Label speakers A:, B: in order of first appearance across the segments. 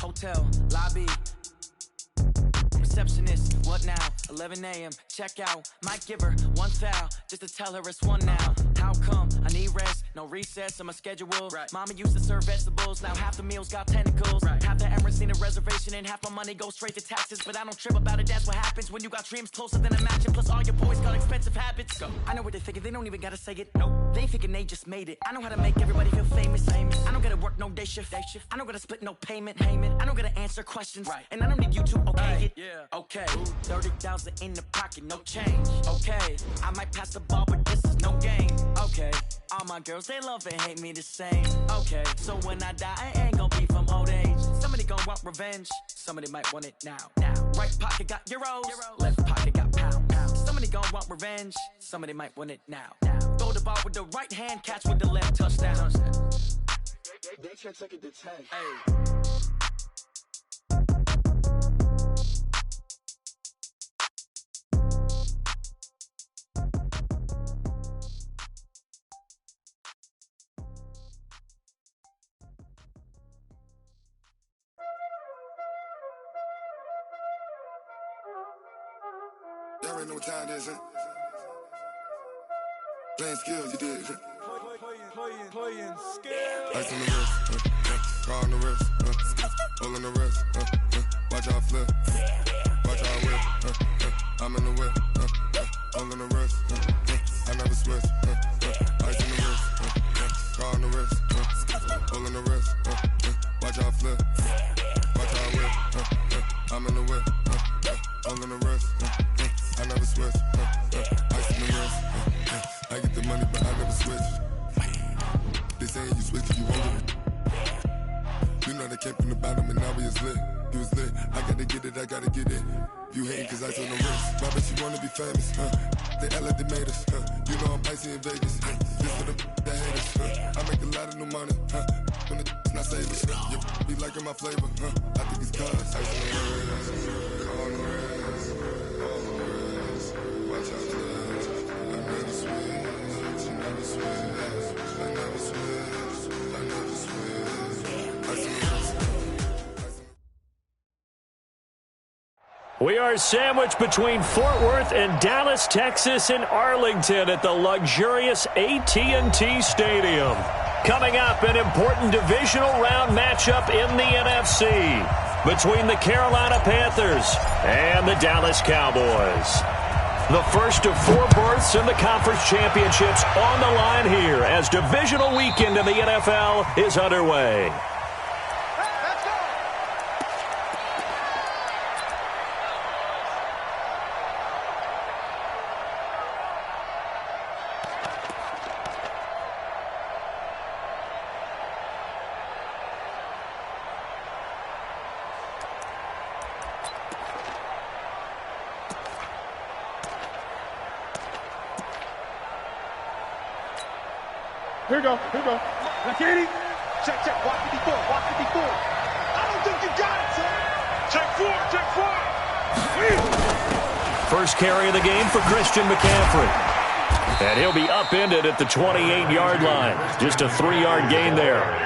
A: Hotel, lobby. Receptionist, what now? 11 a.m. Check out. Might give her one foul just to tell her it's one now. How come? I need rest, no recess on my schedule. Right. Mama used to serve vegetables, now half the meals got tentacles. Right. Half the Emirates need a reservation and half my money goes straight to taxes. But I don't trip about it, that's what happens when you got dreams closer than a mansion. Plus all your boys got expensive habits. Go. I know what they're thinking, they don't even gotta say it. Nope. They thinking they just made it. I know how to make everybody feel famous. I don't gotta work no day shift. I don't gotta split no payment. I don't gotta answer questions. Right. And I don't need you to okay it. Yeah. Okay, 30,000 in the pocket, no change. Okay, I might pass the ball, but this is no game. Okay, all my girls, they love and hate me the same. Okay, so when I die, I ain't gonna be from old age. Somebody gon' want revenge, somebody might want it now. Right pocket got euros, left pocket got pound. Somebody gon' want revenge, somebody might want it now. Throw the ball with the right hand, catch with the left, touchdown. They can't take it to 10. Hey.
B: Y'all already know what time it is, huh? Playing skills, you did. Playing skills. Ice on the wrist, car on the wrist, hole on the wrist, watch out flip, watch out whip, I'm in the whip, hole on the wrist, I never switch, ice on the wrist, car on the wrist, hole on the wrist, watch out flip, watch out whip, I'm in the whip, hole on the wrist, I never switch, ice on the wrist, I get the money but I never switch. They saying you switch, you won't get it. You know they came from the bottom and now we is lit. You was lit, I gotta get it, I gotta get it. You hating cause I told the wrist. My bitch, you wanna be famous, They act like they made us, You know I'm icy in Vegas, This for the that hate us, I make a lot of new money, When it's not savers, You be liking my flavor, I think it's cause ice on the wrist, car on the wrist, all on the wrist, watch out for this. I never switch, I never switch, I never switch, I never switch, ice on the wrist.
C: We are sandwiched between Fort Worth and Dallas, Texas, and Arlington at the luxurious AT&T Stadium. Coming up, an important divisional round matchup in the NFC between the Carolina Panthers and the Dallas Cowboys. The first of 4 berths in the conference championships on the line here as divisional weekend in the NFL is underway.
D: Here we go. Now, Katie. Check. Watch 54. I don't think you got it, son. Check 4.
C: First carry of the game for Christian McCaffrey. And he'll be upended at the 28-yard line. Just a 3-yard gain there.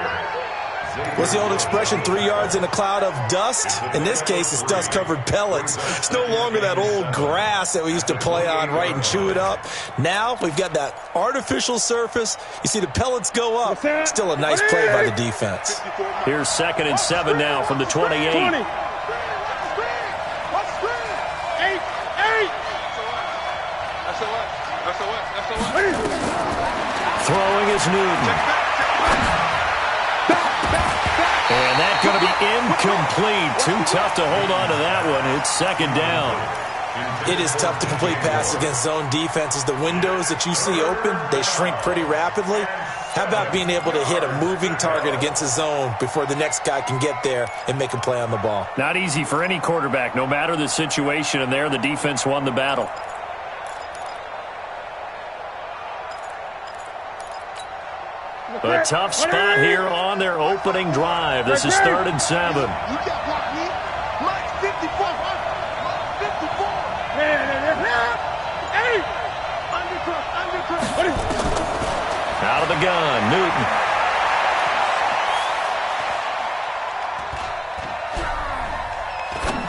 E: What's the old expression, 3 yards in a cloud of dust? In this case, it's dust-covered pellets. It's no longer that old grass that we used to play on, right, and chew it up. Now we've got that artificial surface. You see the pellets go up. Still a nice play by the defense.
C: Here's 2nd and 7 now from the 28.
D: 20.
C: Throwing is Newton. And that's going to be incomplete. Too tough to hold on to that one. It's 2nd down.
E: It is tough to complete passes against zone defenses. The windows that you see open, they shrink pretty rapidly. How about being able to hit a moving target against a zone before the next guy can get there and make a play on the ball?
C: Not easy for any quarterback, no matter the situation. And there, the defense won the battle. A tough spot here on their opening drive. This is 3rd and 7. Out of the gun, Newton.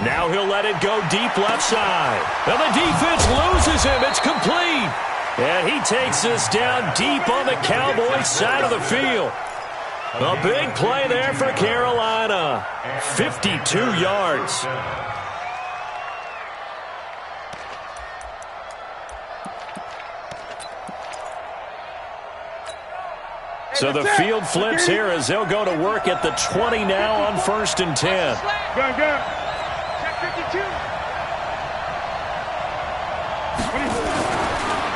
C: Now he'll let it go deep left side. And the defense loses him. It's complete. And he takes us down deep on the Cowboys side of the field. A big play there for Carolina. 52 yards. So the field flips here as they'll go to work at the 20 now on 1st and 10.
D: Go. Check 52.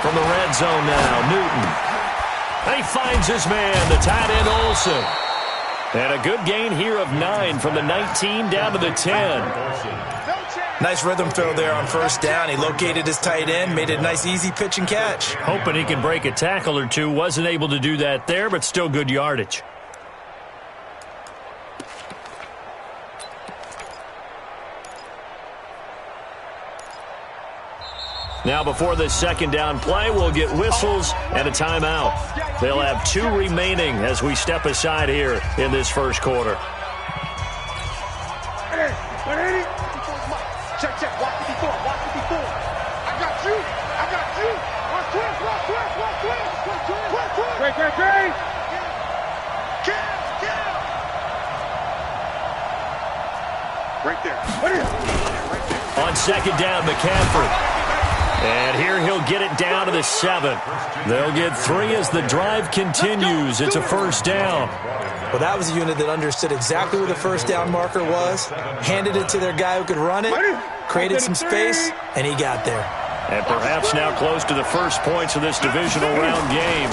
C: From the red zone now, Newton. And he finds his man, the tight end Olsen. And a good gain here of 9 from the 19 down to the 10.
E: Nice rhythm throw there on 1st down. He located his tight end, made it a nice easy pitch and catch.
C: Hoping he can break a tackle or two. Wasn't able to do that there, but still good yardage. Now before this 2nd down play, we'll get whistles and a timeout. They'll have 2 remaining as we step aside here in this 1st quarter.
D: Check. Watch 54. I got you. Watch 12. Great. Right there.
C: On 2nd down, McCaffrey. And here he'll get it down to the 7. They'll get 3 as the drive continues. It's a 1st down.
E: Well, that was a unit that understood exactly where the 1st down marker was, handed it to their guy who could run it, created some space, and he got there.
C: And perhaps now close to the first points of this divisional round game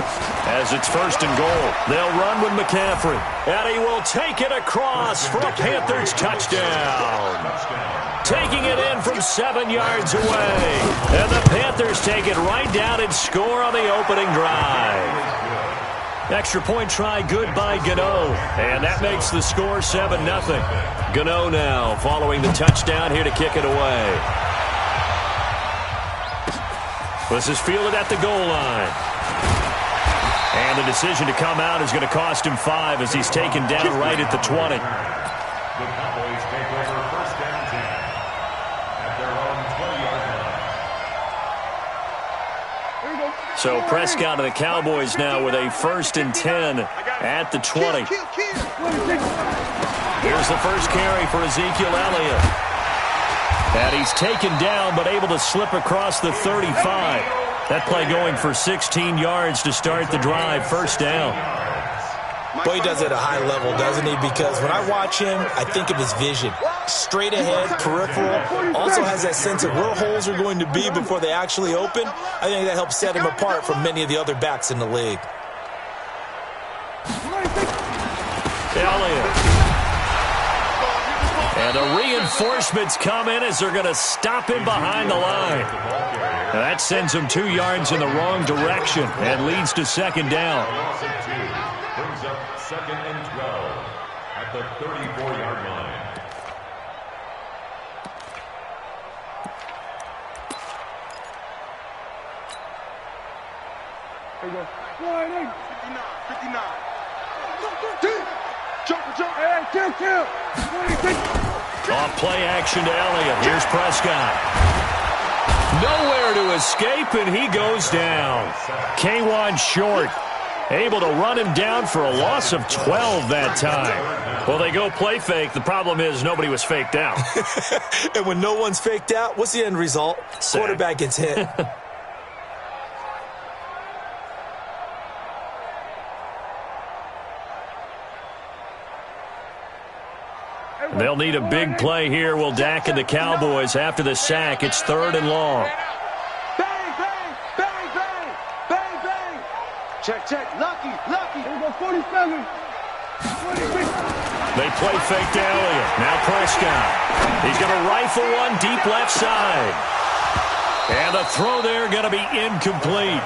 C: as it's 1st and goal. They'll run with McCaffrey, and he will take it across for a Panthers touchdown. Taking it in from 7 yards away. And the Panthers take it right down and score on the opening drive. Extra point try good by Gano. And that makes the score 7-0. Gano now following the touchdown here to kick it away. This is fielded at the goal line. And the decision to come out is going to cost him 5 as he's taken down right at the 20.
F: The Cowboys take over 1st and 10 at their own 20-yard line.
C: So Prescott and the Cowboys now with a 1st and 10 at the 20. Here's the first carry for Ezekiel Elliott. And he's taken down but able to slip across the 35. That play going for 16 yards to start the drive. 1st down.
E: Boy, he does it at a high level, doesn't he? Because when I watch him, I think of his vision. Straight ahead, peripheral. Also has that sense of where holes are going to be before they actually open. I think that helps set him apart from many of the other backs in the league.
C: Elliott. And the reinforcements come in as they're going to stop him behind the line. Now that sends him 2 yards in the wrong direction and leads to 2nd down.
F: Brings up 2nd and 12 at the 34-yard line.
D: There you go. 59. Jump. Hey, kill.
C: Off play action to Elliott. Here's Prescott. Nowhere to escape, and he goes down. K1 short. Able to run him down for a loss of 12 that time. Well, they go play fake. The problem is nobody was faked out.
E: And when no one's faked out, what's the end result?
C: Sack.
E: Quarterback gets hit.
C: They'll need a big play here. Will Dak and the Cowboys after the sack. It's 3rd and long.
D: Bang. Check. Lucky. Here we go, 47.
C: They play fake to Elliott. Now Prescott. He's going to rifle one deep left side. And the throw there going to be incomplete.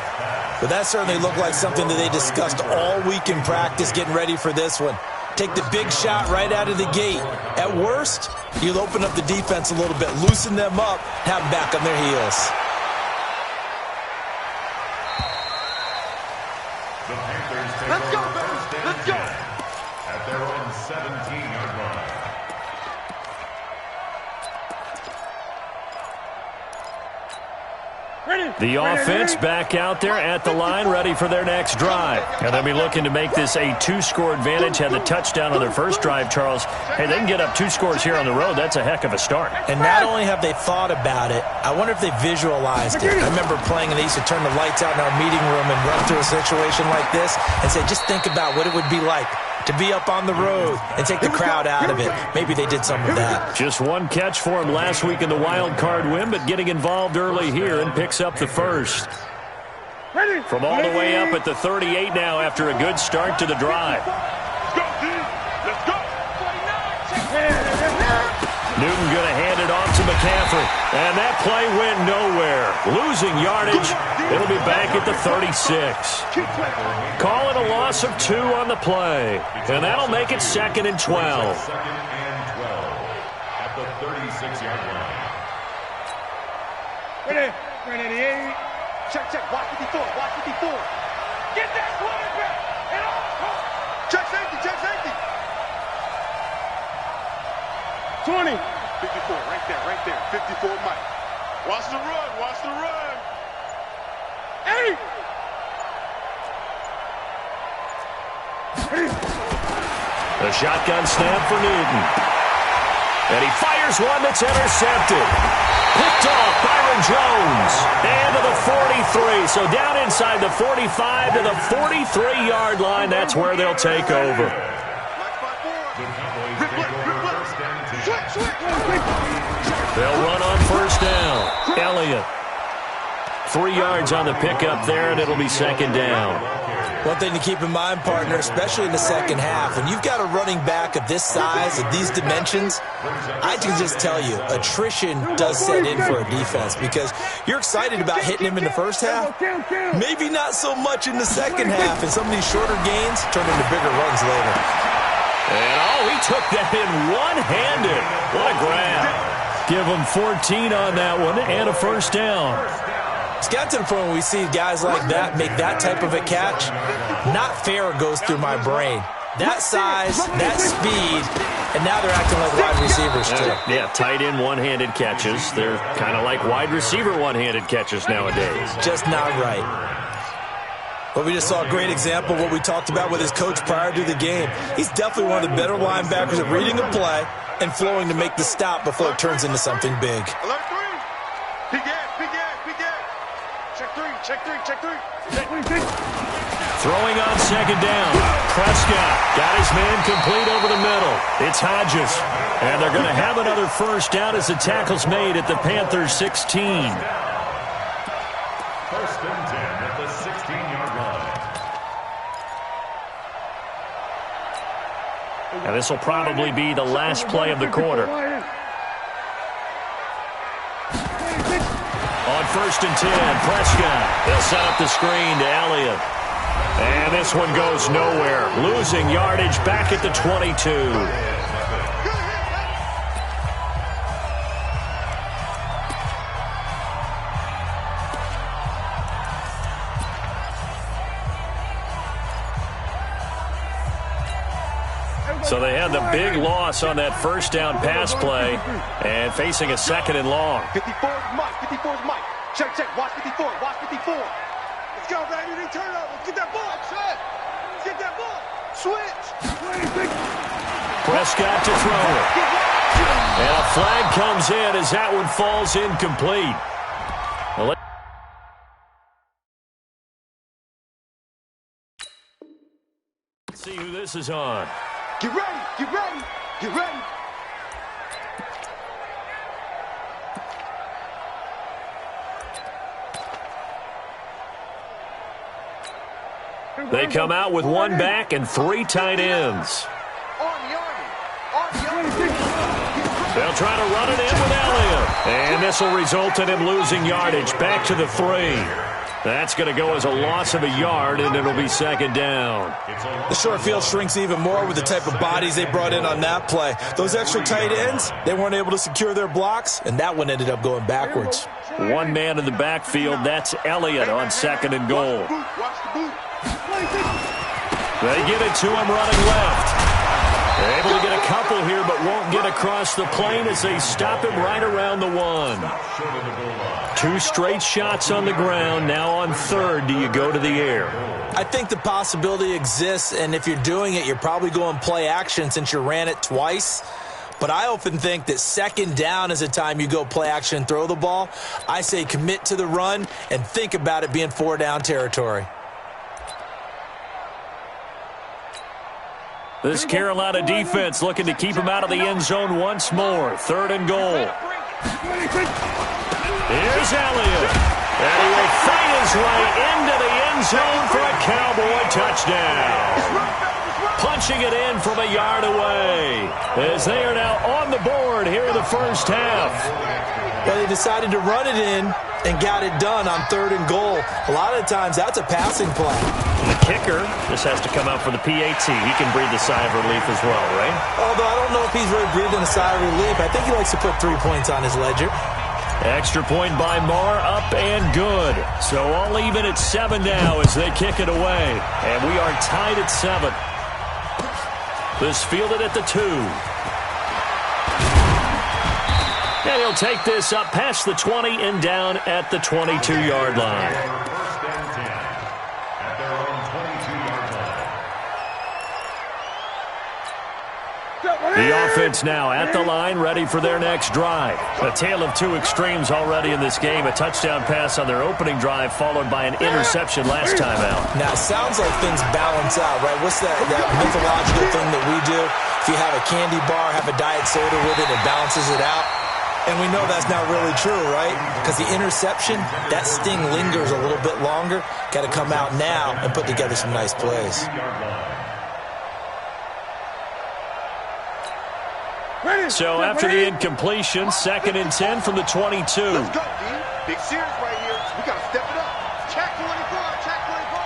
E: But that certainly looked like something that they discussed all week in practice getting ready for this one. Take the big shot right out of the gate. At worst, you'll open up the defense a little bit, loosen them up, have them back on their heels.
F: The Panthers take over 1st and 10 at their own 17-yard line.
C: The offense back out there at the line, ready for their next drive. And they'll be looking to make this a 2-score advantage. Had the touchdown on their first drive, Charles. Hey, they can get up 2 scores here on the road. That's a heck of a start.
E: And not only have they thought about it, I wonder if they visualized it. I remember playing, and they used to turn the lights out in our meeting room and run through a situation like this and say, just think about what it would be like to be up on the road and take the crowd out of it. Maybe they did some of that.
C: Just one catch for him last week in the wild card win, but getting involved early here and picks up the first. From all the way up at the 38 now after a good start to the drive.
D: Let's go.
C: Newton going to hand it off to McCaffrey. And that play went nowhere. Losing yardage. It'll be back at the 36. Call it a loss of 2 on the play. And that'll make it 2nd and 12.
F: 2nd and 12 at the 36-yard line.
D: Ready. Check. Watch 54. Get that quarterback. And off. Check safety. 20. 54, right there. 54, Mike. Watch the run. 8.
C: The shotgun snap for Newton. And he fires one that's intercepted. Picked off Byron Jones. And to the 43. So down inside the 45 to the 43-yard line. That's where they'll take over. They'll run on first down. Elliott. 3 yards on the pickup there, and it'll be 2nd down.
E: One thing to keep in mind, partner, especially in the second half, when you've got a running back of this size, of these dimensions, I can just tell you, attrition does set in for a defense because you're excited about hitting him in the first half. Maybe not so much in the second half, and some of these shorter gains turn into bigger runs later.
C: And, he took that in one-handed. What a grab. Give him 14 on that one and a first down.
E: It's got to the point where we see guys like that make that type of a catch. Not fair goes through my brain. That size, that speed, and now they're acting like wide receivers too.
C: Yeah, tight end one-handed catches. They're kind of like wide receiver one-handed catches nowadays.
E: Just not right. But we just saw a great example of what we talked about with his coach prior to the game. He's definitely one of the better linebackers at reading a play and flowing to make the stop before it turns into something big.
D: Alert 3. Big gas. Check three.
C: Throwing on 2nd down. Prescott got his man complete over the middle. It's Hodges. And they're going to have another first down as the tackle's made at the Panthers' 16.
F: 1st and 10 at the 16-yard line.
C: And this will probably be the last play of the quarter. On 1st and 10, Prescott. They'll set up the screen to Elliott. And this one goes nowhere. Losing yardage back at the 22. So they had the big loss on that first down pass play and facing a 2nd and long.
D: 54's Mike. Check. Watch 54. Let's go, baby. They turn up. Let's get that ball. Get that ball. Switch.
C: Prescott to throw it. And a flag comes in as that one falls incomplete. Let's see who this is on.
D: Get ready.
C: They come out with 1 back and 3 tight ends. They'll try to run it in with Elliott. And this will result in him losing yardage back to the 3. That's going to go as a loss of a yard, and it'll be 2nd down.
E: The short field shrinks even more with the type of bodies they brought in on that play. Those extra tight ends, they weren't able to secure their blocks, and that one ended up going backwards.
C: 1 man in the backfield. That's Elliott on 2nd and goal.
D: Watch the boot.
C: They give it to him running left. They're able to get a couple here, but won't get across the plane as they stop him right around the 1. 2 straight shots on the ground. Now on 3rd, do you go to the air?
E: I think the possibility exists, and if you're doing it, you're probably going play action since you ran it twice. But I often think that 2nd down is a time you go play action and throw the ball. I say commit to the run and think about it being 4-down territory.
C: This Carolina defense looking to keep him out of the end zone once more. 3rd and goal. Here's Elliott. And he will fight his way into the end zone for a Cowboy touchdown. Punching it in from a yard away as they are now on the board here in the first half.
E: Well, they decided to run it in and got it done on 3rd and goal. A lot of times that's a passing play.
C: And the kicker, this has to come out for the PAT. He can breathe a sigh of relief as well, right?
E: Although I don't know if he's really breathing a sigh of relief. I think he likes to put 3 points on his ledger.
C: Extra point by Marr, up and good. So all even at 7 now as they kick it away. And we are tied at 7. This fielded at the 2. And he'll take this up past the 20 and down at the 22-yard line.
F: First and 10 at their own 22-yard line.
C: The offense now at the line, ready for their next drive. A tale of 2 extremes already in this game. A touchdown pass on their opening drive, followed by an interception last time out.
E: Now, it sounds like things balance out, right? What's that mythological thing that we do? If you have a candy bar, have a diet soda with it, it balances it out. And we know that's not really true, right? Because the interception, that sting lingers a little bit longer. Got to come out now and put together some nice plays.
C: So after the incompletion, 2nd and 10 from the 22.
D: Let's go, D. Big series right here. We got to step it up. Check 24, check 24.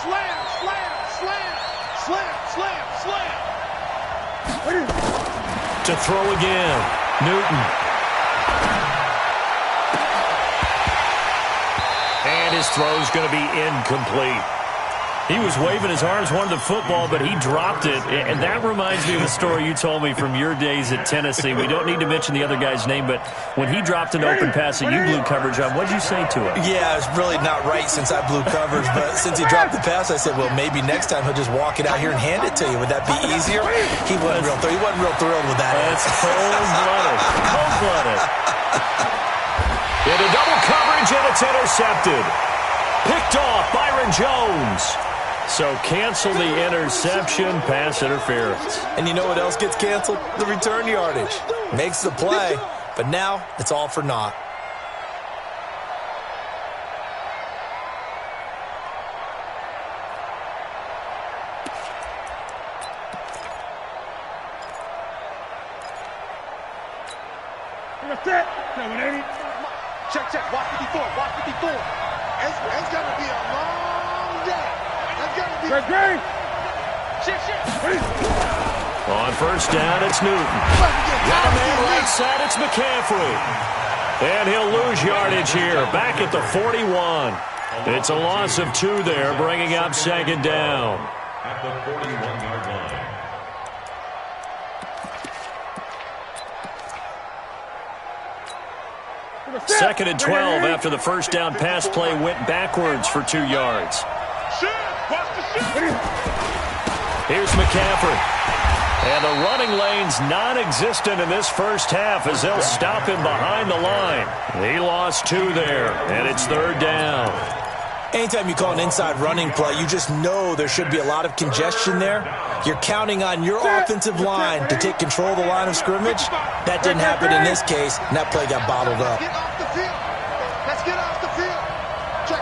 D: Slam, slam, slam, slam, slam, slam.
C: To throw again, Newton. And his throw's going to be incomplete. He was waving his arms, wanted the football, but he dropped it. And that reminds me of a story you told me from your days at Tennessee. We don't need to mention the other guy's name, but when he dropped an open pass that you blew coverage on, what did you say to him?
E: Yeah, it's really not right since I blew coverage, but since he dropped the pass, I said, well, maybe next time he'll just walk it out here and hand it to you. Would that be easier? He wasn't real thrilled with that.
C: That's cold-blooded. Cold-blooded. Into double coverage, and it's intercepted. Picked off, Byron Jones. So cancel the interception, pass interference.
E: And you know what else gets canceled? The return yardage. Makes the play, but now it's all for naught.
D: Check, watch 54, watch 54. It's going to be a long day. It's going to be... Great.
C: On 1st down, it's Newton. Got a man right side, it's McCaffrey. And he'll lose yardage here, back at the 41. It's a loss of 2 there, bringing up 2nd down.
F: At the 41-yard line.
C: 2nd and 12 after the 1st down pass play went backwards for 2 yards. Here's McCaffrey. And the running lane's non-existent in this first half as they'll stop him behind the line. He lost 2 there, and it's 3rd down.
E: Anytime you call an inside running play, you just know there should be a lot of congestion there. You're counting on your offensive line to take control of the line of scrimmage. That didn't happen in this case, and that play got bottled up.
D: Get off the field. Let's get off the field. Check.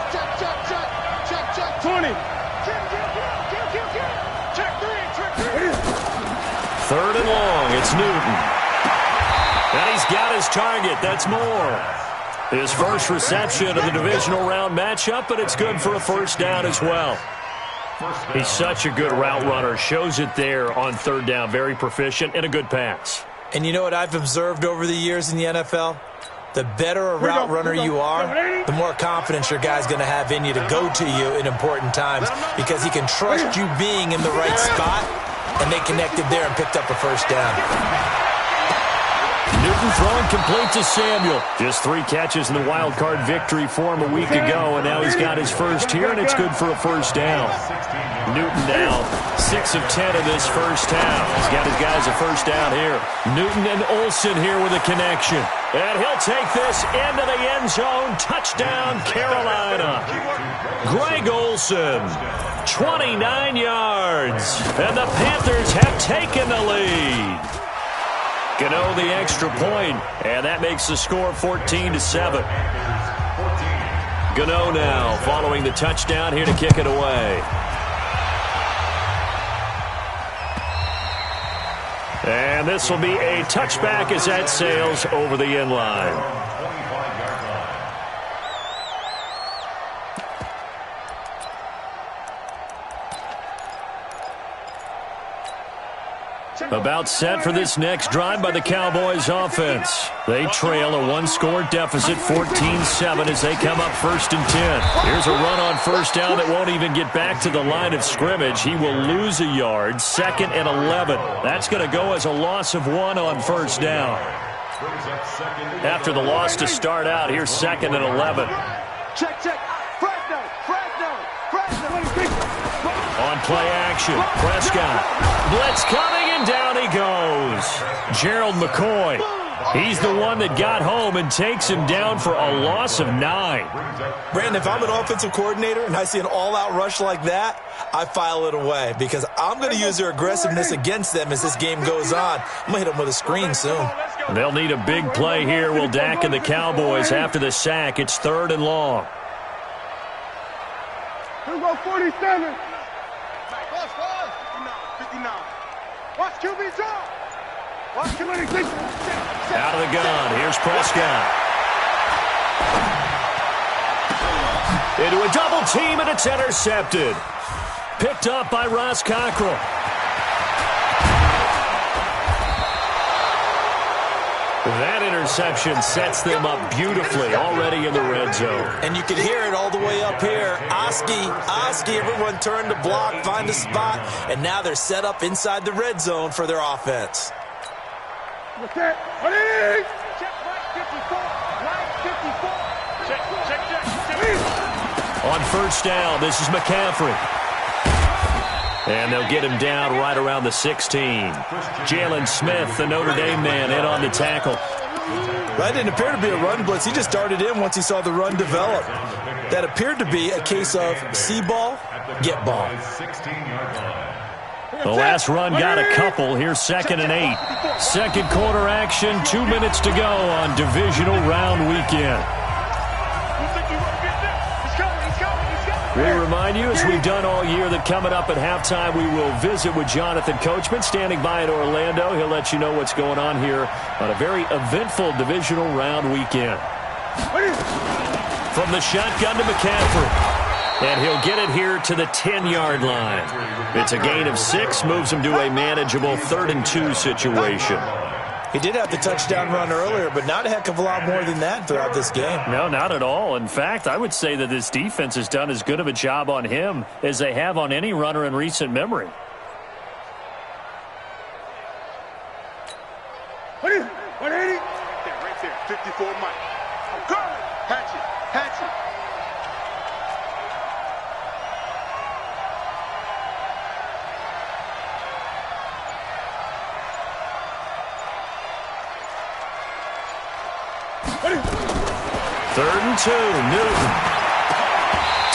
D: 20. Check 3.
C: 3rd and long, it's Newton. And he's got his target, that's Moore. His first reception of the divisional round matchup, but it's good for a 1st down as well. He's such a good route runner. Shows it there on 3rd down. Very proficient and a good pass.
E: And you know what I've observed over the years in the NFL? The better a route runner you are, the more confidence your guy's going to have in you to go to you in important times because he can trust you being in the right spot and they connected there and picked up a first down.
C: Newton throwing complete to Samuel. Just 3 catches in the wild card victory for him a week ago, and now he's got his first here, and it's good for a first down. Newton now 6 of 10 in this first half. He's got his guys a first down here. Newton and Olsen here with a connection. And he'll take this into the end zone. Touchdown, Carolina. Greg Olsen, 29 yards. And the Panthers have taken the lead. Gano the extra point, and that makes the score 14-7. Gano now following the touchdown here to kick it away. And this will be a touchback as that sails over the end line. About set for this next drive by the Cowboys offense. They trail a 1-score deficit, 14-7, as they come up 1st and 10. Here's a run on first down that won't even get back to the line of scrimmage. He will lose a yard, 2nd and 11. That's going to go as a loss of 1 on first down. After the loss to start out, here's 2nd and 11.
D: Check. Fresno.
C: On play action, Prescott. Blitz coming, and down he goes. Gerald McCoy. He's the one that got home and takes him down for a loss of 9.
E: Brandon, if I'm an offensive coordinator and I see an all-out rush like that, I file it away because I'm going to use their aggressiveness against them as this game goes on. I'm going to hit them with a screen soon.
C: They'll need a big play here, will Dak and the Cowboys after the sack. It's 3rd and long.
D: Here go 47. 59. Watch QB draw. Watch QB.
C: Out of the gun. Here's Prescott. Into a double team, and it's intercepted. Picked up by Ross Cockrell. That interception sets them up beautifully already in the red zone.
E: And you can hear it all the way up here. Oski, everyone turned to block, find a spot, and now they're set up inside the red zone for their offense.
D: Check, right 54. Check.
C: On first down, this is McCaffrey. And they'll get him down right around the 16. Jalen Smith, the Notre Dame man, in on the tackle.
E: That didn't appear to be a run blitz. He just darted in once he saw the run develop. That appeared to be a case of see ball, get ball.
C: The last run got a couple. Here's 2nd and 8. Second quarter action, 2 minutes to go on divisional round weekend. We remind you, as we've done all year, that coming up at halftime, we will visit with Jonathan Coachman, standing by in Orlando. He'll let you know what's going on here on a very eventful divisional round weekend. From the shotgun to McCaffrey. And he'll get it here to the 10-yard line. It's a gain of 6, moves him to a manageable 3rd and 2 situation.
E: He did have the touchdown run earlier, but not a heck of a lot more than that throughout this game.
C: No, not at all. In fact, I would say that this defense has done as good of a job on him as they have on any runner in recent memory.
D: What is it? 180? Yeah, right there. 54 Mike. I'm coming. Hatchet.
C: Third and 2, Newton.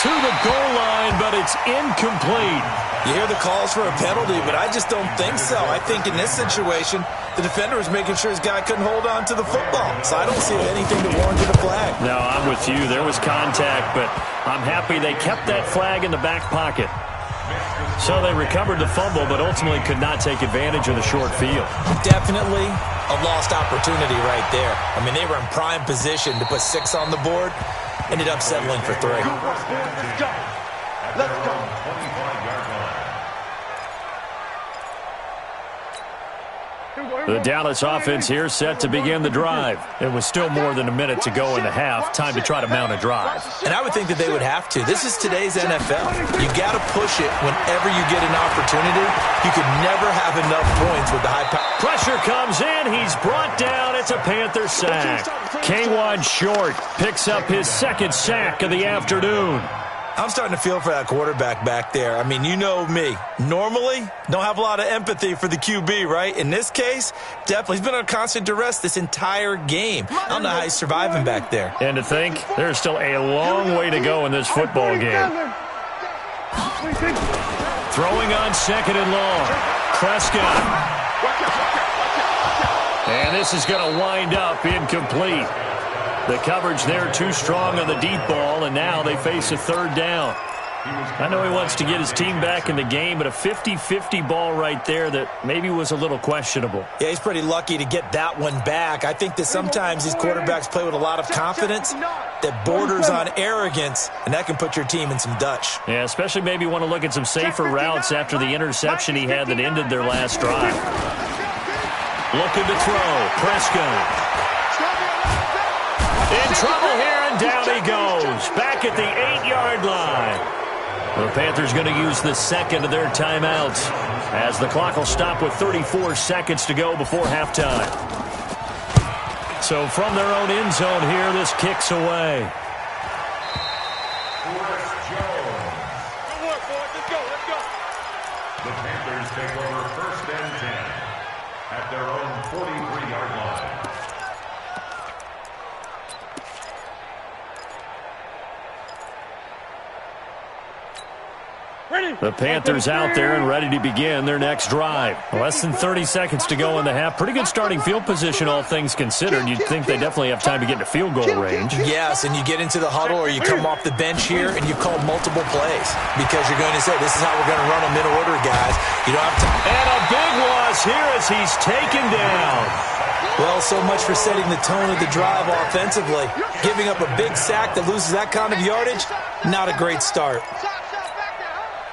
C: To the goal line, but it's incomplete.
E: You hear the calls for a penalty, but I just don't think so. I think in this situation, the defender was making sure his guy couldn't hold on to the football. So I don't see anything to warrant a flag.
C: No, I'm with you. There was contact, but I'm happy they kept that flag in the back pocket. So they recovered the fumble, but ultimately could not take advantage of the short field.
E: Definitely a lost opportunity right there. I mean, they were in prime position to put 6 on the board. Ended up settling for 3.
D: Let's go.
C: The Dallas offense here set to begin the drive. It was still more than a minute to go in the half. Time to try to mount a drive.
E: And I would think that they would have to. This is today's NFL. You got to push it whenever you get an opportunity. You could never have enough points with the high power.
C: Pressure comes in. He's brought down. It's a Panther sack. K'Wan Short picks up his second sack of the afternoon.
E: I'm starting to feel for that quarterback back there. I mean, you know me. Normally, don't have a lot of empathy for the QB, right? In this case, definitely. He's been on constant duress this entire game. I don't know how he's surviving back there.
C: And to think, there's still a long way to go in this football game. Throwing on second and long. Prescott. And this is going to wind up incomplete. The coverage there too strong on the deep ball, and now they face a third down. I know he wants to get his team back in the game, but a 50-50 ball right there that maybe was a little questionable.
E: Yeah, he's pretty lucky to get that one back. I think that sometimes these quarterbacks play with a lot of confidence that borders on arrogance, and that can put your team in some Dutch.
C: Yeah, especially maybe want to look at some safer routes after the interception he had that ended their last drive. Looking to throw. Prescott. In trouble here, and down he goes. Back at the 8-yard line. The Panthers going to use the second of their timeouts as the clock will stop with 34 seconds to go before halftime. So from their own end zone here, this kicks away.
F: The Panthers take over first and 10 at their own 43-yard line.
C: The Panthers out there and ready to begin their next drive. Less than 30 seconds to go in the half. Pretty good starting field position, all things considered. You'd think they definitely have time to get into field goal range.
E: Yes, and you get into the huddle or you come off the bench here and you call multiple plays because you're going to say, this is how we're going to run them in order, guys. You don't have to.
C: And a big loss here as he's taken down.
E: Well, so much for setting the tone of the drive offensively. Giving up a big sack that loses that kind of yardage, not a great start.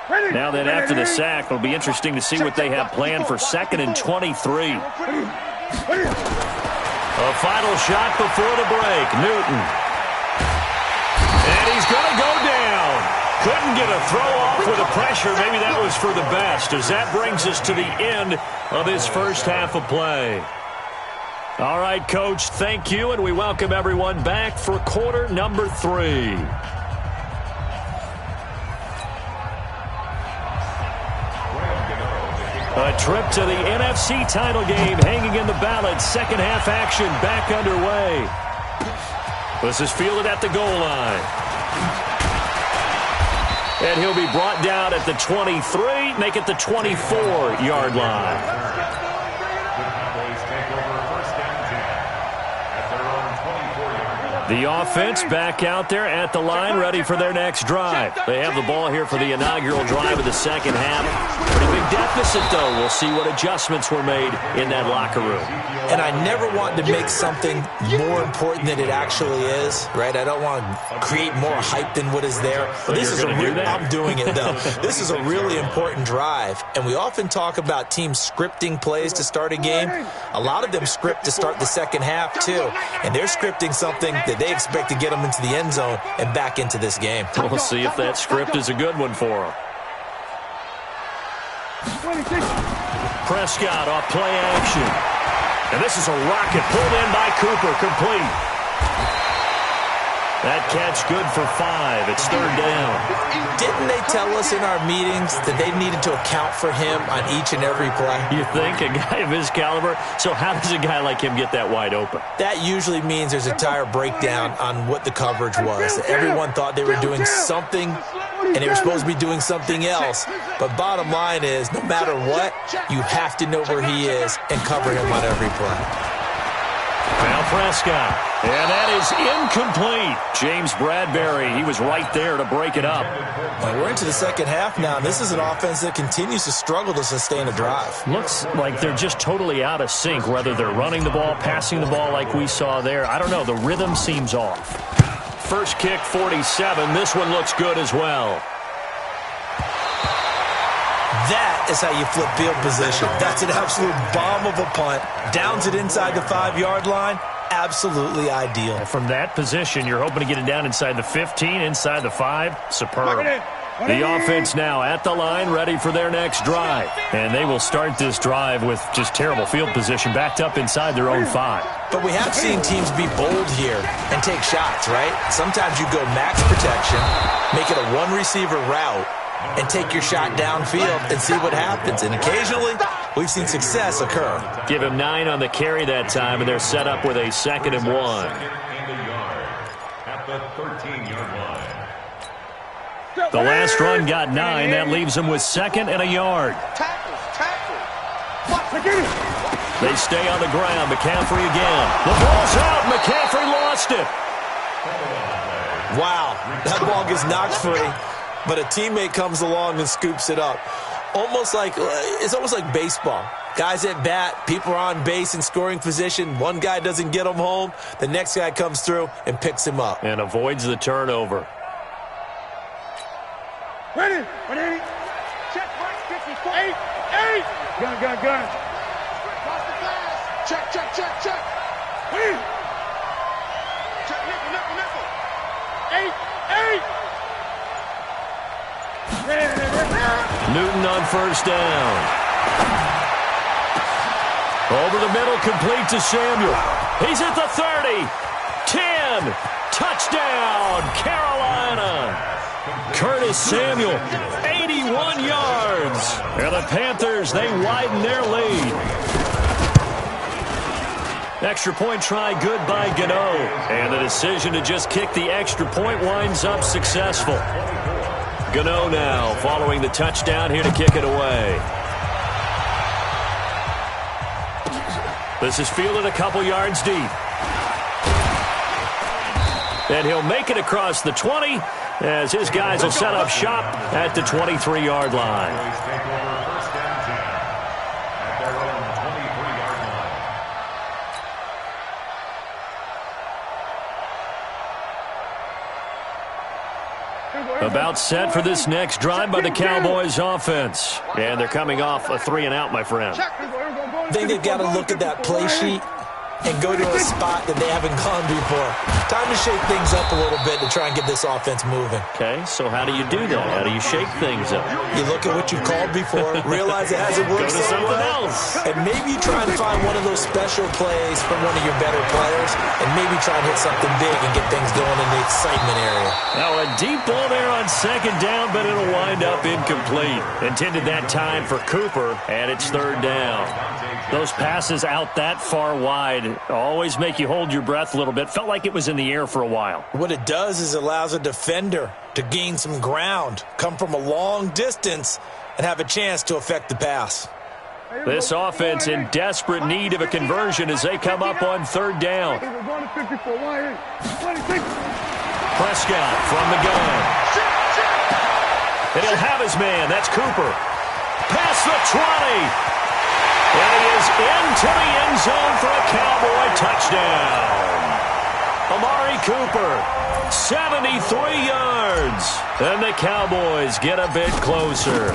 C: Now then, after the sack, it'll be interesting to see what they have planned for 2nd and 23. A final shot before the break. Newton. And he's going to go down. Couldn't get a throw off with the pressure. Maybe that was for the best, as that brings us to the end of his first half of play. All right, Coach, thank you, and we welcome everyone back for quarter number 3. A trip to the NFC title game hanging in the balance. Second half action back underway. This is fielded at the goal line. And he'll be brought down at the 23, make it the 24-yard line. The offense back out there at the line, ready for their next drive. They have the ball here for the inaugural drive of the second half. Pretty big deficit, though. We'll see what adjustments were made in that locker room.
E: And I never want to make something more important than it actually is, right? I don't want to create more hype than what is there. But this is I'm doing it, though. This is a really important drive. And we often talk about teams scripting plays to start a game. A lot of them script to start the second half, too. And they're scripting something that they expect to get them into the end zone and back into this game.
C: We'll see if that script is a good one for them. Prescott off play action. And this is a rocket pulled in by Cooper, complete. That catch good for 5. It's third down.
E: Didn't they tell us in our meetings that they needed to account for him on each and every play?
C: You think? A guy of his caliber? So how does a guy like him get that wide open?
E: That usually means there's a entire breakdown on what the coverage was. Everyone thought they were doing something, and they were supposed to be doing something else. But bottom line is, no matter what, you have to know where he is and cover him on every play.
C: Now Prescott. And that is incomplete. James Bradbury, he was right there to break it up.
E: Well, we're into the second half now. This is an offense that continues to struggle to sustain a drive.
C: Looks like they're just totally out of sync, whether they're running the ball, passing the ball like we saw there. I don't know. The rhythm seems off. First kick, 47. This one looks good as well.
E: That is how you flip field position. That's an absolute bomb of a punt. Downs it inside the 5-yard line. Absolutely ideal.
C: And from that position, you're hoping to get it down inside the 15, inside the 5. Superb. The offense now at the line, ready for their next drive. And they will start this drive with just terrible field position, backed up inside their own 5.
E: But we have seen teams be bold here and take shots, right? Sometimes you go max protection, make it a one-receiver route, and take your shot downfield and see what happens. And occasionally, we've seen success occur.
C: Give him 9 on the carry that time, and they're set up with a 2nd and 1.
F: At the 13-yard line.
C: The last run got 9. That leaves them with 2nd and a yard. They stay on the ground. McCaffrey again. The ball's out. McCaffrey lost it.
E: Wow, that ball gets knocked free, but a teammate comes along and scoops it up. It's almost like baseball. Guys at bat, people are on base in scoring position. One guy doesn't get him home. The next guy comes through and picks him up.
C: And avoids the turnover.
D: Ready. Check right, 54. 8. Gun. Check. Win. Check, nickel. 8.
C: Newton on first down. Over the middle, complete to Samuel. He's at the 30. 10. Touchdown, Carolina. Curtis Samuel, 81 yards. And the Panthers, they widen their lead. Extra point try good by Gano. And the decision to just kick the extra point winds up successful. Gano now following the touchdown here to kick it away. This is fielded a couple yards deep. And he'll make it across the 20 as his guys will set up shop at the 23-yard line. About set for this next drive by the Cowboys offense. And thee coming off a 3-and-out, my friend.
E: I think they've got to look at that play sheet and go to a spot that they haven't gone before. Time to shake things up a little bit to try and get this offense moving.
C: Okay, so how do you do that? How do you shake things up?
E: You look at what you've called before, realize it hasn't worked
C: Go to something else.
E: And maybe try and find one of those special plays from one of your better players and maybe try and hit something big and get things going in the excitement area.
C: Now a deep ball there on 2nd down, but it'll wind up incomplete. Intended that time for Cooper, and it's 3rd down. Those passes out that far wide always make you hold your breath a little bit. Felt like it was in the air for a while.
E: What it does is it allows a defender to gain some ground, come from a long distance, and have a chance to affect the pass.
C: This offense in desperate need of a conversion as they come up on 3rd down. Prescott from the gun. And he'll have his man. That's Cooper. Past the 20. And he is into the end zone for a Cowboy touchdown. Amari Cooper, 73 yards. And the Cowboys get a bit closer.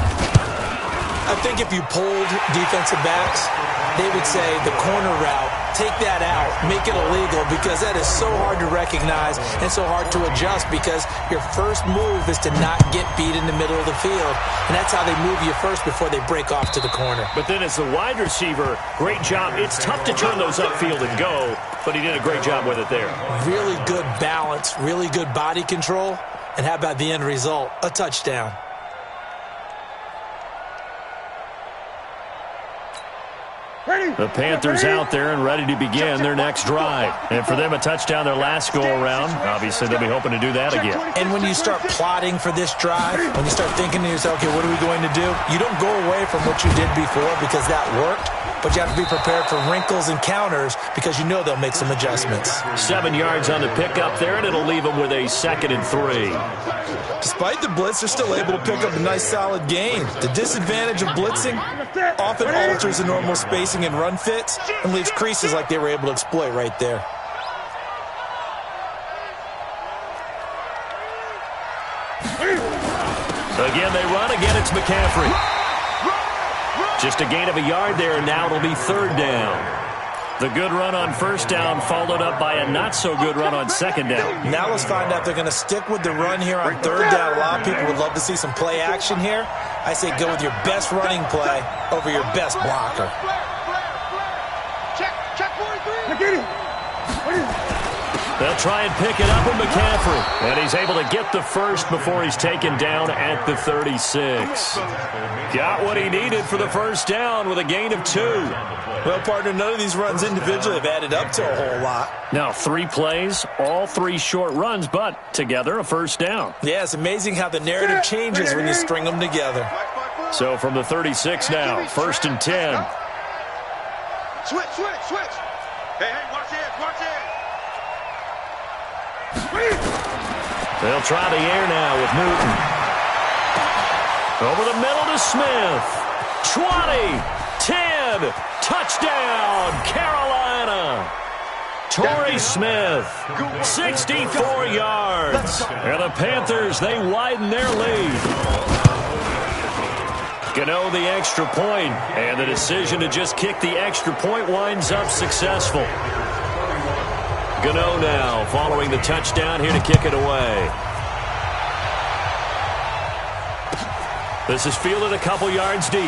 E: I think if you polled defensive backs, they would say the corner route, take that out, make it illegal, because that is so hard to recognize and so hard to adjust, because your first move is to not get beat in the middle of the field, and that's how they move you first before they break off to the corner.
C: But then as the wide receiver, great job. It's tough to turn those upfield and go, but he did a great job with it there.
E: Really good balance, really good body control, and how about the end result? A touchdown.
C: The Panthers out there and ready to begin their next drive. And for them, a touchdown their last go-around. Obviously, they'll be hoping to do that again.
E: And when you start plotting for this drive, when you start thinking to yourself, okay, what are we going to do? You don't go away from what you did before because that worked, but you have to be prepared for wrinkles and counters because you know they'll make some adjustments.
C: 7 yards on the pickup there, and it'll leave them with a 2nd and 3.
E: Despite the blitz, they're still able to pick up a nice, solid gain. The disadvantage of blitzing often alters the normal spacing and run fits and leaves creases like they were able to exploit right there.
C: Again, they run. Again, it's McCaffrey. Just a gain of a yard there, and now it'll be third down. The good run on first down followed up by a not-so-good run on second down.
E: Now let's find out if they're going to stick with the run here on third down. A lot of people would love to see some play action here. I say go with your best running play over your best blocker.
D: Check 43.
C: They'll try and pick it up with McCaffrey. And he's able to get the first before he's taken down at the 36. Got what he needed for the first down with a gain of 2.
E: Well, partner, none of these runs individually have added up to a whole lot.
C: Now, 3 plays, all 3 short runs, but together a first down.
E: Yeah, it's amazing how the narrative changes when you string them together.
C: So from the 36 now, first and 10.
D: Switch. Hey, watch it.
C: They'll try the air now with Newton. Over the middle to Smith. 20, 10, touchdown, Carolina. Torrey Smith, 64 yards. And the Panthers, they widen their lead. Gano the extra point, and the decision to just kick the extra point winds up successful. Gano now following the touchdown here to kick it away. This is fielded a couple yards deep.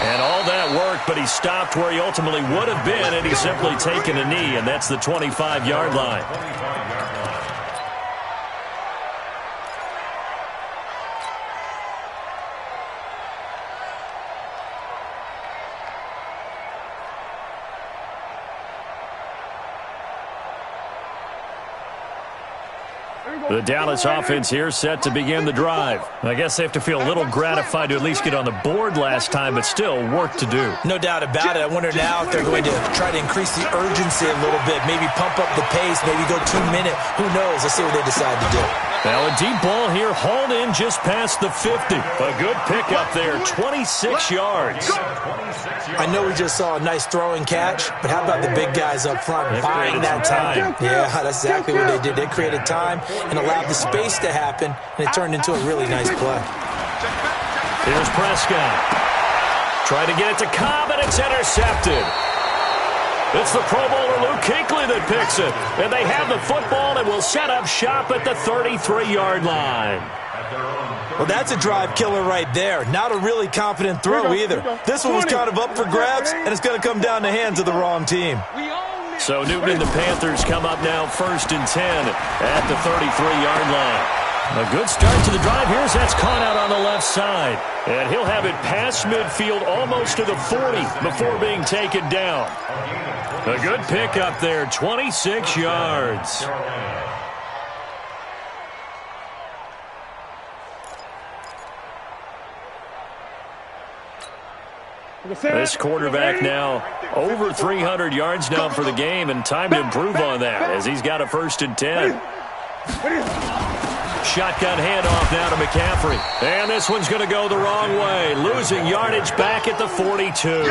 C: And all that worked, but he stopped where he ultimately would have been, and he's simply taken a knee, and that's the 25-yard line. The Dallas offense here set to begin the drive. I guess they have to feel a little gratified to at least get on the board last time, but still work to do.
E: No doubt about it. I wonder now if they're going to try to increase the urgency a little bit, maybe pump up the pace, maybe go 2-minute. Who knows? Let's see what they decide to do.
C: Now a deep ball here, hauled in just past the 50. A good pickup there, 26 yards.
E: I know we just saw a nice throwing catch, but how about the big guys up front buying that time? Yeah, that's exactly what they did. They created time and allowed the space to happen, and it turned into a really nice play.
C: Here's Prescott. Trying to get it to Cobb, and it's intercepted. It's the Pro Bowler Luke Kuechly that picks it. And they have the football and will set up shop at the 33-yard line.
E: Well, that's a drive killer right there. Not a really confident throw either. This one was kind of up for grabs, and it's going to come down the hands of the wrong team.
C: So Newton and the Panthers come up now first and 10 at the 33-yard line. A good start to the drive. Here's that's caught out on the left side. And he'll have it past midfield almost to the 40 before being taken down. A good pickup there, 26 yards. This quarterback now over 300 yards now for the game, and time to improve on that as he's got a first and 10. Shotgun handoff now to McCaffrey. And this one's going to go the wrong way. Losing yardage back at the 42.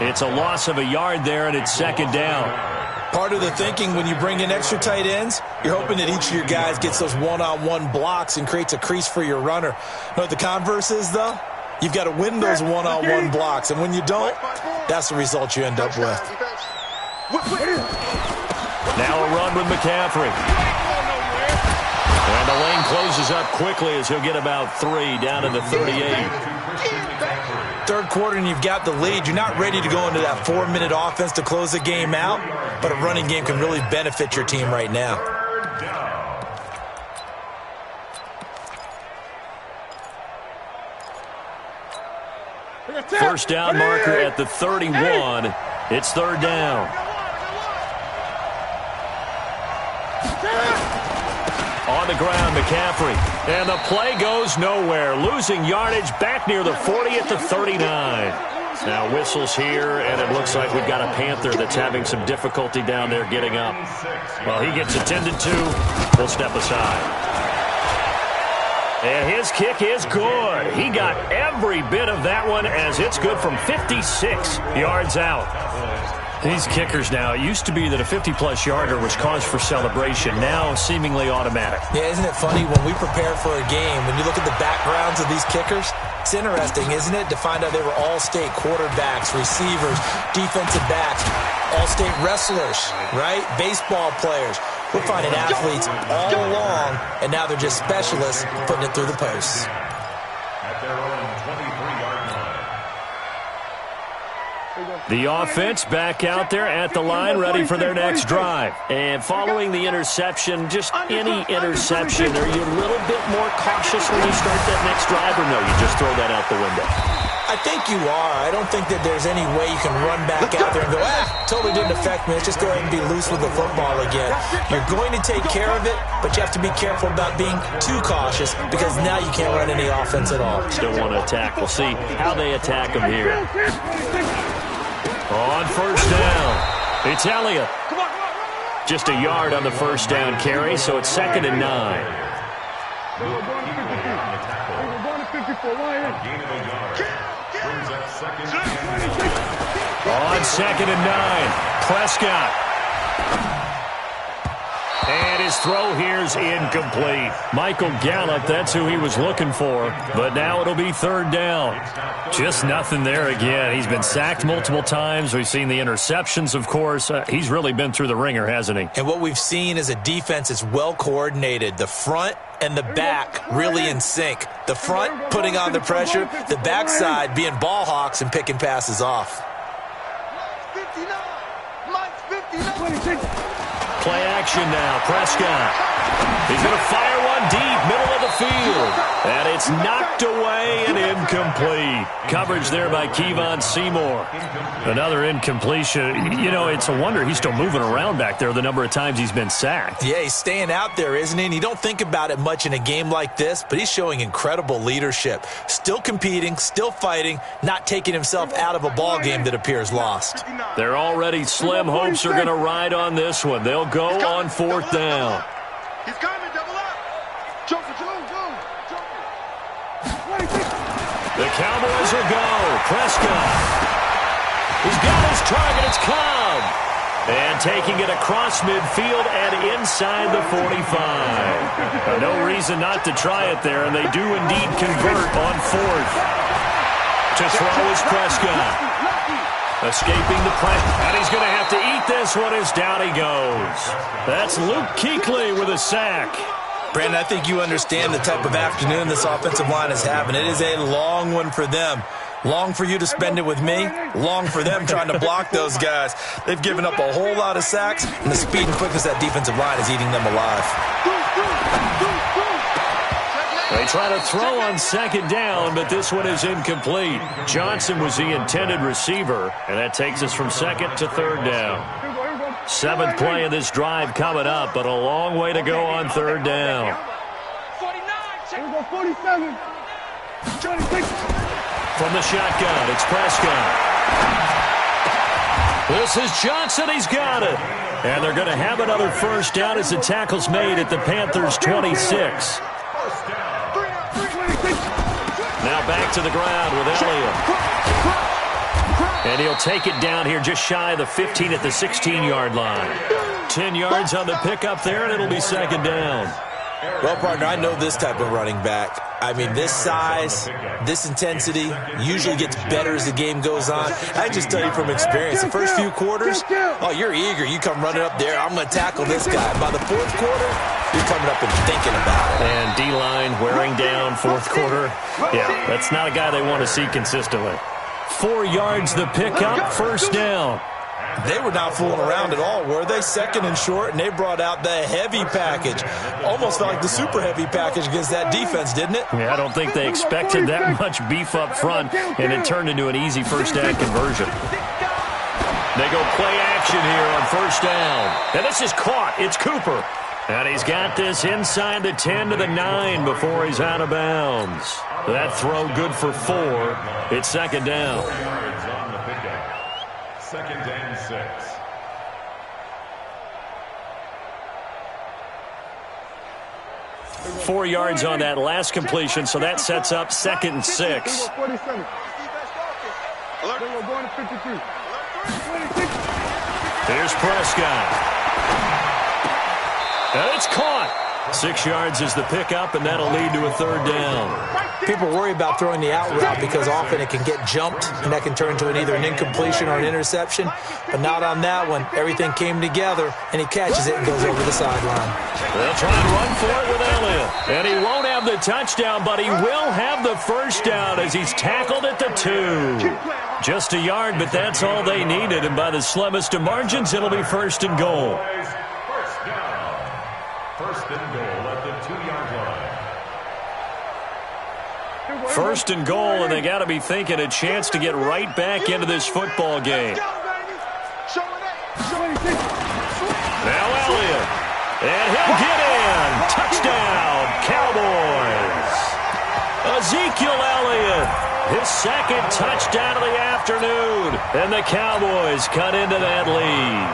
C: It's a loss of a yard there, and it's second down.
E: Part of the thinking when you bring in extra tight ends, you're hoping that each of your guys gets those one-on-one blocks and creates a crease for your runner. You know what the converse is, though? You've got to win those one-on-one blocks, and when you don't, that's the result you end up with.
C: Now a run with McCaffrey. And the lane closes up quickly as he'll get about 3 down to the 38.
E: Third quarter and you've got the lead. You're not ready to go into that 4-minute offense to close the game out, but a running game can really benefit your team right now.
C: First down marker at the 31. It's third down. On the ground, McCaffrey. And the play goes nowhere. Losing yardage back near the 40 at the 39. Now whistles here, and it looks like we've got a Panther that's having some difficulty down there getting up. Well, he gets attended to. We'll step aside. And his kick is good. He got every bit of that one as it's good from 56 yards out. These kickers now, it used to be that a 50-plus yarder was cause for celebration. Now seemingly automatic.
E: Yeah, isn't it funny? When we prepare for a game, when you look at the backgrounds of these kickers, It's interesting, isn't it, to find out they were all-state quarterbacks, receivers, defensive backs, all-state wrestlers, right? Baseball players. We're finding athletes all along, and now they're just specialists putting it through the posts.
F: At their own 23-yard line.
C: The offense back out there at the line, ready for their next drive. And following the interception, just any interception, are you a little bit more cautious when you start that next drive, or no, you just throw that out the window?
E: I think you are. I don't think that there's any way you can run back out there and go, totally didn't affect me. Let's just go ahead and be loose with the football again. You're going to take care of it, but you have to be careful about being too cautious because now you can't run any offense at all.
C: Still want to attack. We'll see how they attack them here. On first down, it's Elliott. Just a yard on the first down carry, so it's 2nd and 9. On 2nd and 9, Prescott. And his throw here's incomplete. Michael Gallup, that's who he was looking for. But now it'll be 3rd down. Just nothing there again. He's been sacked multiple times. We've seen the interceptions, of course. He's really been through the ringer, hasn't he?
E: And what we've seen is a defense that's well coordinated. The front and the back really in sync. The front putting on the pressure, the backside being ball hawks and picking passes off.
C: Play action now, Prescott. He's going to fire one deep, middle of the field. And it's knocked away and incomplete. Coverage there by Kevon Seymour. Another incompletion. You know, it's a wonder he's still moving around back there the number of times he's been sacked.
E: Yeah, he's staying out there, isn't he? And you don't think about it much in a game like this, but he's showing incredible leadership. Still competing, still fighting, not taking himself out of a ball game that appears lost.
C: They're already slim hopes are going to ride on this one. They'll go on 4th down.
D: He's coming, double up. Joker.
C: The Cowboys will go. Prescott. He's got his target. It's Cobb. And taking it across midfield and inside the 45. No reason not to try it there, and they do indeed convert on 4th. To throw is Prescott. Escaping the press, and he's going to have to eat this one as down he goes. That's Luke Kuechly with a sack.
E: Brandon, I think you understand the type of afternoon this offensive line is having. It is a long one for them. Long for you to spend it with me. Long for them trying to block those guys. They've given up a whole lot of sacks, and the speed and quickness of that defensive line is eating them alive.
C: They try to throw on 2nd down, but this one is incomplete. Johnson was the intended receiver, and that takes us from 2nd to 3rd down. 7th play of this drive coming up, but a long way to go on 3rd down.
D: 47.
C: From the shotgun, it's Prescott. This is Johnson. He's got it. And they're going to have another first down as the tackle's made at the Panthers' 26. Now back to the ground with Elliott. And he'll take it down here just shy of the 15 at the 16-yard line. 10 yards on the pickup there, and it'll be 2nd down.
E: Well, partner, I know this type of running back. I mean, this size, this intensity usually gets better as the game goes on. I just tell you from experience, the first few quarters, oh, you're eager. You come running up there, I'm going to tackle this guy. By the 4th quarter, you're coming up and thinking about it.
C: And D-line wearing down 4th quarter. Yeah, that's not a guy they want to see consistently. 4 yards the pickup, first down.
E: They were not fooling around at all, were they? 2nd and short, and they brought out the heavy package. Almost felt like the super heavy package against that defense, didn't it?
C: Yeah, I don't think they expected that much beef up front, and it turned into an easy first down conversion. They go play action here on first down. And this is caught. It's Cooper. And he's got this inside the 10 to the 9 before he's out of bounds. That throw good for 4. It's 2nd down.
F: 2nd and 6.
C: Four yards on that last completion, so that sets up 2nd and 6. Here's Prescott. And it's caught. 6 yards is the pickup, and that'll lead to a third down.
E: People worry about throwing the out route because often it can get jumped, and that can turn into either an incompletion or an interception. But not on that one. Everything came together, and he catches it and goes over the sideline.
C: They'll try and run for it with Elliott. And he won't have the touchdown, but he will have the first down as he's tackled at the 2. Just a yard, but that's all they needed. And by the slimmest of margins, it'll be first and goal.
F: First down. First and goal at the 2-yard line.
C: First and goal, and they got to be thinking a chance to get right back into this football game. Now Elliott, and he'll get in. Touchdown, Cowboys. Ezekiel Elliott, his second touchdown of the afternoon, and the Cowboys cut into that lead.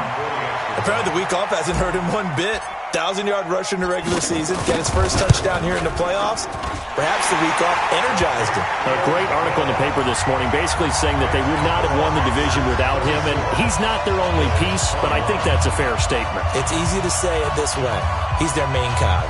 E: Apparently the week off hasn't hurt him one bit. 1,000-yard rusher in the regular season, get his first touchdown here in the playoffs. Perhaps the week off energized him.
C: A great article in the paper this morning basically saying that they would not have won the division without him, and he's not their only piece, but I think that's a fair statement.
E: It's easy to say it this way. He's their main cog.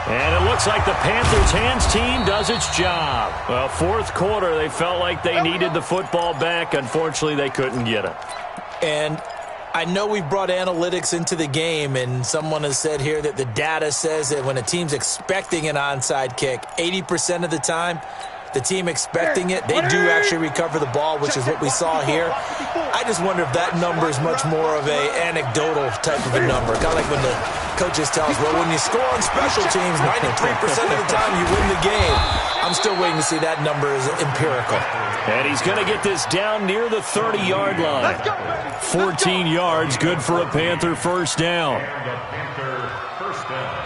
C: And it looks like the Panthers' hands team does its job. Well, fourth quarter, they felt like they needed the football back. Unfortunately, they couldn't get it.
E: And I know we've brought analytics into the game, and someone has said here that the data says that when a team's expecting an onside kick, 80% of the time, the team expecting it, they do actually recover the ball, which is what we saw here. I just wonder if that number is much more of a anecdotal type of a number. Kind of like when the coaches tell us, well, when you score on special teams, 93% of the time you win the game. I'm still waiting to see that number is empirical.
C: And he's going to get this down near the 30-yard line. 14 yards, good for a Panther first down.
F: And a Panther first down.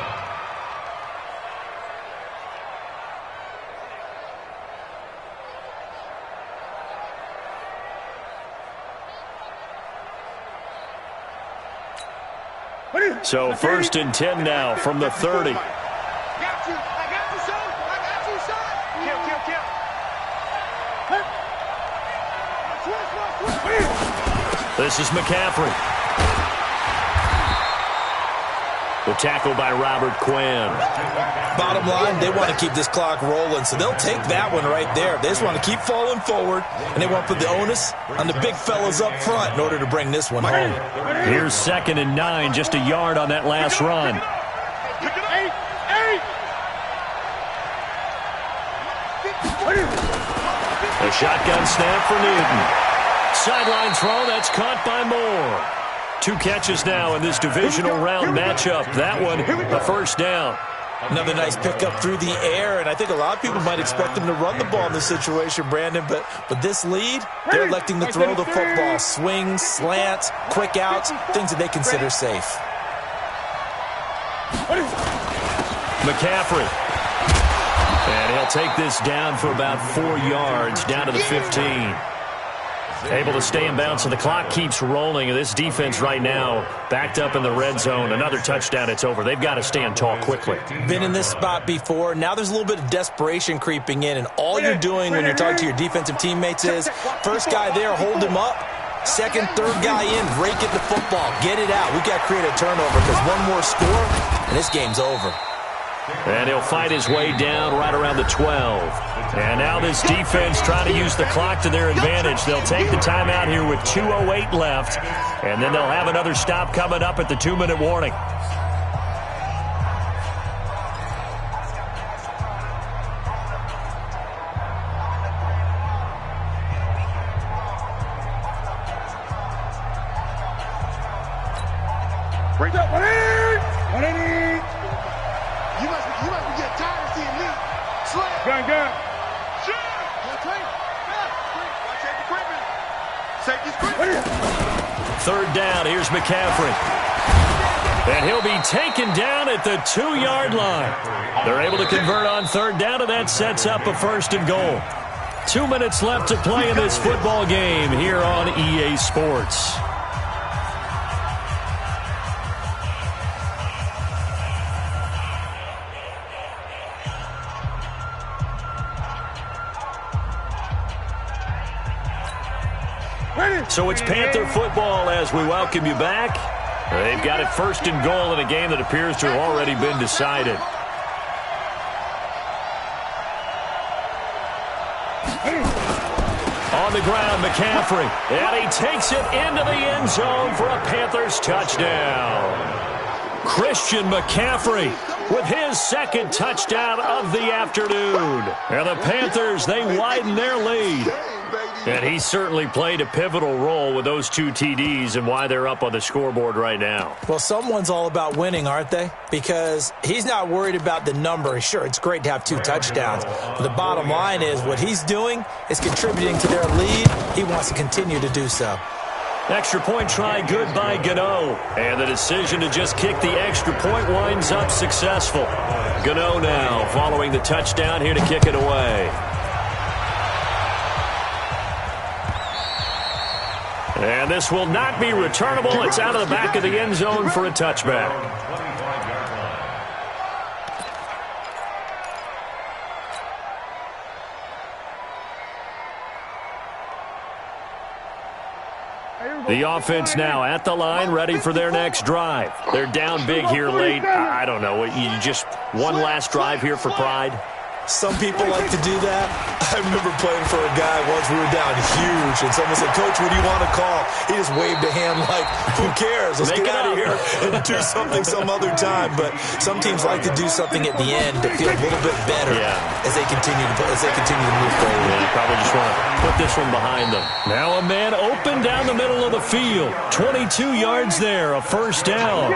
C: So first and 10 now from the 30. This is McCaffrey. The tackle by Robert Quinn.
E: Bottom line, they want to keep this clock rolling, so they'll take that one right there. They just want to keep falling forward, and they want to put the onus on the big fellas up front in order to bring this one home.
C: Here's 2nd and 9, just a yard on that last run. A shotgun snap for Newton. Sideline throw, that's caught by Moore. 2 catches now in this divisional round matchup. That one, a first down.
E: Another nice pickup through the air, and I think a lot of people might expect him to run the ball in this situation, Brandon, but with this lead, they're electing to throw the football. Swings, slants, quick outs, things that they consider safe.
C: McCaffrey. And he'll take this down for about 4 yards, down to the 15. Able to stay in bounds, and the clock keeps rolling. And this defense right now backed up in the red zone. Another touchdown, it's over. They've got to stand tall quickly.
E: Been in this spot before. Now there's a little bit of desperation creeping in, and all you're doing when you're talking to your defensive teammates is first guy there, hold him up. Second, third guy in, rake at the football. Get it out. We've got to create a turnover because one more score, and this game's over.
C: And he'll fight his way down right around the 12. And now this defense trying to use the clock to their advantage. They'll take the timeout here with 2:08 left. And then they'll have another stop coming up at the 2-minute warning.
D: Break up, 180! You must be getting tired of seeing me. Slam. Gun.
C: Third down, here's McCaffrey. And he'll be taken down at the 2-yard line. They're able to convert on third down, and that sets up a first and goal. 2 minutes left to play in this football game here on EA Sports. So it's Panther football as we welcome you back. They've got it first and goal in a game that appears to have already been decided. On the ground, McCaffrey. And he takes it into the end zone for a Panthers touchdown. Christian McCaffrey with his second touchdown of the afternoon. And the Panthers, they widen their lead. And he certainly played a pivotal role with those 2 TDs and why they're up on the scoreboard right now.
E: Well, someone's all about winning, aren't they? Because he's not worried about the number. Sure, it's great to have 2 touchdowns. But the bottom line is what he's doing is contributing to their lead. He wants to continue to do so.
C: Extra point try good by Gano. And the decision to just kick the extra point winds up successful. Gano now following the touchdown here to kick it away. And this will not be returnable. It's out of the back of the end zone for a touchback. The offense now at the line, ready for their next drive. They're down big here late. I don't know. You just one last drive here for pride?
E: Some people like to do that. I remember playing for a guy once. We were down huge, and someone said, "Coach, what do you want to call?" He just waved a hand like, "Who cares? Let's get out of here and do something some other time." But some teams like to do something at the end to feel a little bit better as they continue to move forward.
C: Yeah, probably just want to put this one behind them. Now a man open down the middle of the field. 22 yards there, a first down.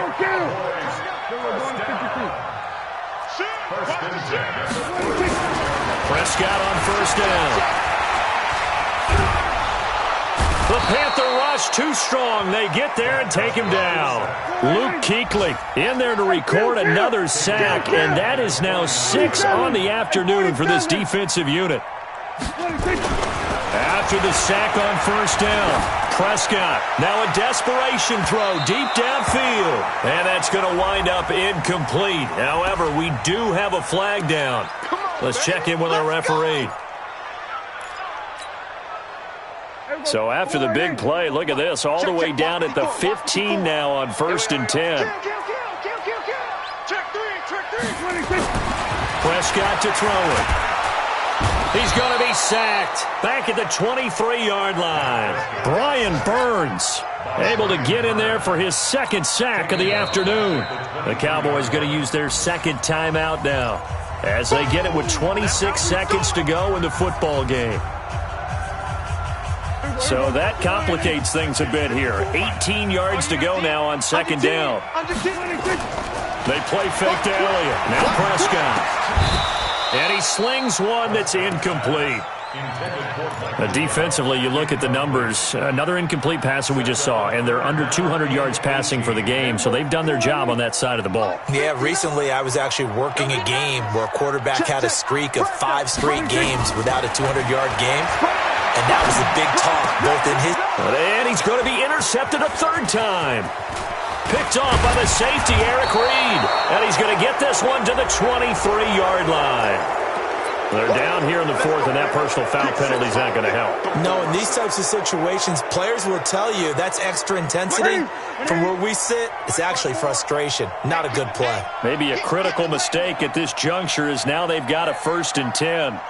C: Prescott on first down. The Panther rush too strong. They get there and take him down. Luke Kuechly in there to record another sack, and that is now 6 on the afternoon for this defensive unit. After the sack on first down, Prescott now a desperation throw deep downfield, and that's going to wind up incomplete. However, we do have a flag down. Let's check in with our referee. So after the big play, look at this, all the way down at the 15 now on first and 10. Prescott to throw it. He's going to be sacked back at the 23-yard line. Brian Burns able to get in there for his second sack of the afternoon. The Cowboys going to use their second timeout now as they get it with 26 seconds to go in the football game. So that complicates things a bit here. 18 yards to go now on second down. They play fake to Elliott. Now Prescott. And he slings one that's incomplete. Defensively, you look at the numbers. Another incomplete pass that we just saw, and they're under 200 yards passing for the game, so they've done their job on that side of the ball.
E: Yeah, recently I was actually working a game where a quarterback had a streak of 5 straight games without a 200-yard game, and that was a big talk, both in his...
C: And he's going to be intercepted a third time. Picked off by the safety, Eric Reed, and he's going to get this one to the 23-yard line. They're down here in the fourth, and that personal foul penalty is not going to help.
E: No, in these types of situations, players will tell you that's extra intensity. From where we sit, it's actually frustration, not a good play.
C: Maybe a critical mistake at this juncture is now they've got a first and 10.